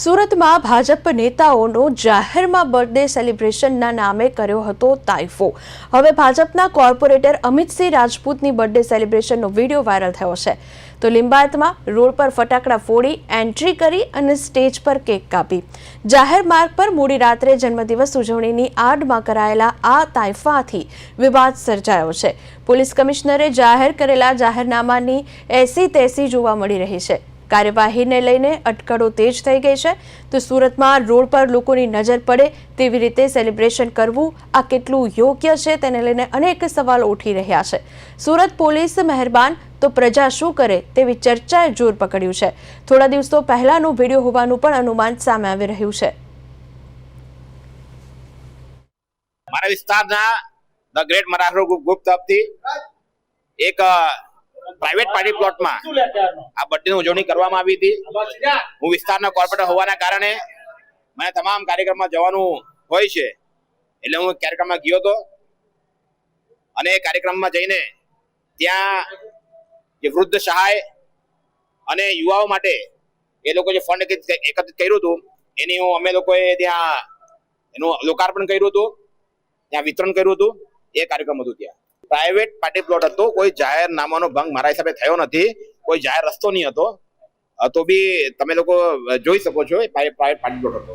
સુરતમાં ભાજપ નેતાઓનો જાહેરમાં બર્થડે સેલિબ્રેશનના નામે કર્યો હતો તાઇફો। હવે ભાજપના કોર્પોરેટર અમિતસિંહ રાજપૂતની બર્થડે સેલિબ્રેશનનો વિડીયો વાયરલ થયો છે। તો લિંબાયતમાં રોડ પર ફટાકડા ફોડી એન્ટ્રી કરી અને સ્ટેજ પર કેક કાપી જાહેર માર્ગ પર મોડી રાત્રે જન્મદિવસ ઉજવણીની આડમાં કરાયેલા આ તાઇફાથી વિવાદ સર્જાયો છે। પોલીસ કમિશનરે જાહેર કરેલા જાહેરનામાની એસી તેસી જોવા મળી રહી છે। કાર્યવાહીને લઈને અટકળો તેજ થઈ ગઈ છે। તો સુરતમાં રોડ પર લોકોની નજર પડે તેવી રીતે સેલિબ્રેશન કરવું આ કેટલું યોગ્ય છે તેને લઈને અનેક સવાલો ઉઠી રહ્યા છે। સુરત પોલીસ મહેરબાન તો પ્રજા શું કરે તેવી ચર્ચાએ જોર પકડ્યું છે। થોડા દિવસો પહેલાનો વિડીયો હોવાનું પણ અનુમાન સામે આવી રહ્યું છે। મારા વિસ્તારના ધ ગ્રેટ મરાઠો ગ્રુપ તરફથી એક પ્રાઇવેટ પાર્ટી પ્લોટમાં આ બર્થડેની ઉજવણી કરવામાં આવી હતી। હું વિસ્તારના કોર્પોરેટર હોવાના કારણે મને તમામ કાર્યક્રમમાં જવાનું હોય છે, એટલે હું કાર્યક્રમમાં ગયો હતો અને એ કાર્યક્રમમાં જઈને ત્યાં જે વૃદ્ધ સહાય અને યુવાઓ માટે એ લોકો જે ફંડ એકત્રિત કર્યું હતું એની અમે લોકોએ ત્યાં એનું લોકાર્પણ કર્યું હતું, ત્યાં વિતરણ કર્યું હતું। એ કાર્યક્રમ હતું ત્યાં પ્રાઇવેટ પાર્ટી પ્લોટ હતો, કોઈ જાહેરનામાનો ભંગ મારા હિસાબે થયો નથી, કોઈ જાહેર રસ્તો નહીં હતો, તો બી તમે લોકો જોઈ શકો છો પ્રાઇવેટ પાર્ટી પ્લોટ હતો।